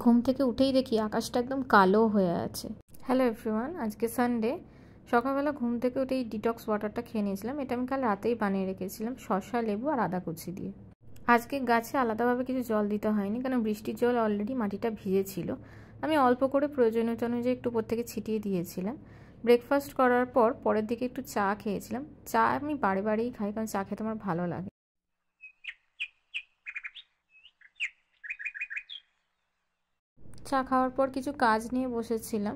ঘুম থেকে উঠেই দেখি আকাশটা একদম কালো হয়ে আছে। হ্যালো এভরিওয়ান, আজকে সানডে। সকালবেলা ঘুম থেকে উঠেই ডিটক্স ওয়াটারটা খেয়ে নিয়েছিলাম। এটা আমি কাল রাতেই বানিয়ে রেখেছিলাম শসা, লেবু আর আদা কুচি দিয়ে। আজকে গাছে আলাদাভাবে কিছু জল দিতে হয়নি, কারণ বৃষ্টির জল অলরেডি মাটিটা ভিজেছিল। আমি অল্প করে প্রয়োজনীয়তা অনুযায়ী একটু উপর থেকে ছিটিয়ে দিয়েছিলাম। ব্রেকফাস্ট করার পর পরের দিকে একটু চা খেয়েছিলাম। চা আমি বারে বারেই খাই, কারণ চা খেতে আমার ভালো লাগে। চা খাওয়ার পর কিছু কাজ নিয়ে বসেছিলাম।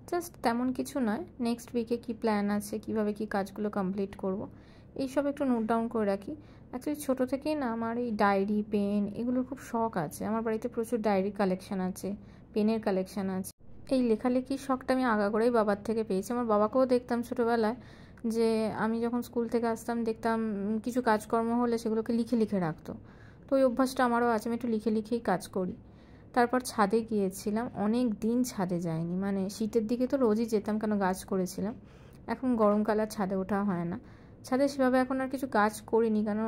জাস্ট তেমন কিছু নয়, নেক্সট উইকে কী প্ল্যান আছে, কিভাবে কি কাজগুলো কমপ্লিট করব, এইসব একটু নোট ডাউন করে রাখি। অ্যাকচুয়ালি ছোটো থেকেই না আমার এই ডায়েরি, পেন এগুলোর খুব শখ আছে। আমার বাড়িতে প্রচুর ডায়েরি কালেকশান আছে, পেনের কালেকশান আছে। এই লেখালেখির শখটা আমি আগাগোড়াই বাবার থেকে পেয়েছি। আমার বাবাকেও দেখতাম ছোটোবেলায় যে আমি যখন স্কুল থেকে আসতাম দেখতাম কিছু কাজকর্ম হলে সেগুলোকে লিখে লিখে রাখতো। তো ওই অভ্যাসটা আমারও আছে, আমি একটু লিখে লিখেই কাজ করি। তারপর ছাদে গিয়েছিলাম, অনেক দিন ছাদে যাইনি। মানে শীতের দিকে তো রোজই যেতাম, কেন গাছ করেছিলাম। এখন গরমকালে আর ছাদে ওঠা হয় না। ছাদে সেভাবে এখন আর কিছু গাছ করিনি, কেন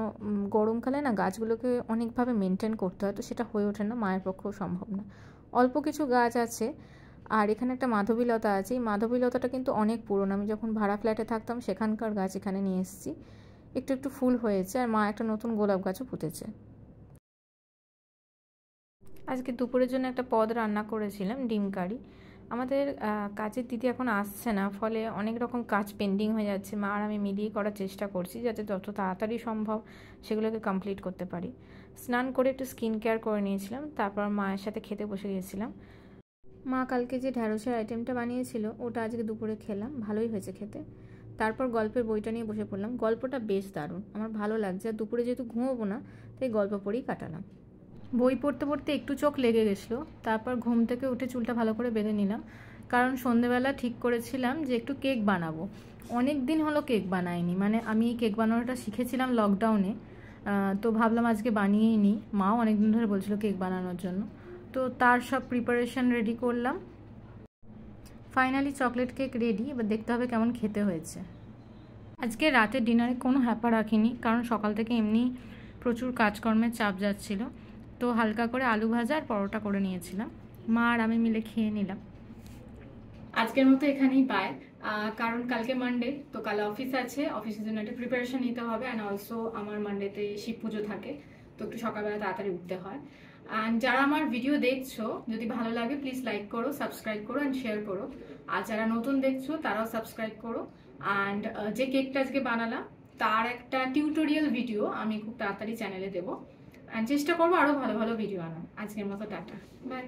গরমকালে না গাছগুলোকে অনেকভাবে মেনটেন করতে হয়, তো সেটা হয়ে ওঠে না, মায়ের পক্ষেও সম্ভব না। অল্প কিছু গাছ আছে। আর এখানে একটা মাধবীলতা আছে। এই মাধবীলতাটা কিন্তু অনেক পুরনো। আমি যখন ভাড়া ফ্ল্যাটে থাকতাম সেখানকার গাছ এখানে নিয়ে এসেছি। একটু একটু ফুল হয়েছে, আর মা একটা নতুন গোলাপ গাছও পুঁতেছে। আজকে দুপুরের জন্য একটা পদ রান্না করেছিলাম, ডিম কারি। আমাদের কাজের দিদি এখন আসছে না, ফলে অনেক রকম কাজ পেন্ডিং হয়ে যাচ্ছে। মা আর আমি মিলিয়ে করার চেষ্টা করছি যাতে যত তাড়াতাড়ি সম্ভব সেগুলোকে কমপ্লিট করতে পারি। স্নান করে একটু স্কিন কেয়ার করে নিয়েছিলাম, তারপর মায়ের সাথে খেতে বসে গিয়েছিলাম। মা কালকে যে ঢ্যাঁড়সের আইটেমটা বানিয়েছিল ওটা আজকে দুপুরে খেলাম, ভালোই হয়েছে খেতে। তারপর গল্পের বইটা নিয়ে বসে পড়লাম। গল্পটা বেশ দারুণ, আমার ভালো লাগছে। আর দুপুরে যেহেতু ঘুমোবো না, তাই গল্প পড়েই কাটালাম। বই পড়তে পড়তে একটু চোখ লেগে গেছিলো। তারপর ঘুম থেকে উঠে চুলটা ভালো করে বেঁধে নিলাম, কারণ সন্ধেবেলা ঠিক করেছিলাম যে একটু কেক বানাবো। অনেক দিন হলো কেক বানাইনি, মানে আমি এই কেক বানানোটা শিখেছিলাম লকডাউনে। তো ভাবলাম আজকে বানিয়েই নিই। মাও অনেক দিন ধরে বলছিল কেক বানানোর জন্য, তো তার সব প্রিপারেশন রেডি করলাম। Finally chocolate cake ready. এবার দেখতে হবে কেমন খেতে হয়েছে। আজকে রাতের ডিনারে কোনো হ্যাপা রাখিনি, কারণ সকাল থেকে এমনি প্রচুর কাজকর্মের চাপ যাচ্ছিল। তো হালকা করে আলু ভাজা আর পরোটা করে নিয়েছিলাম, মা আর আমি মিলে খেয়ে নিলাম। আজকের মতো এখানেই বাই, কারণ কালকে মানডে, তো কাল অফিস আছে, অফিসের জন্য একটা প্রিপারেশন নিতে হবে। অ্যান্ড অলসো আমার মানডেতে শিব পুজো থাকে, তো একটু সকালবেলা তাড়াতাড়ি উঠতে হয়। অ্যান্ড যারা আমার ভিডিও দেখছো, যদি ভালো লাগে প্লিজ লাইক করো, সাবস্ক্রাইব করো অ্যান্ড শেয়ার করো। আর যারা নতুন দেখছো তারাও সাবস্ক্রাইব করো। অ্যান্ড যে কেকটা আজকে বানালাম তার একটা টিউটোরিয়াল ভিডিও আমি খুব তাড়াতাড়ি চ্যানেলে দেবো। অ্যান্ড চেষ্টা করবো আরও ভালো ভালো ভিডিও আনার। আজকের মতো টাটা, বাই।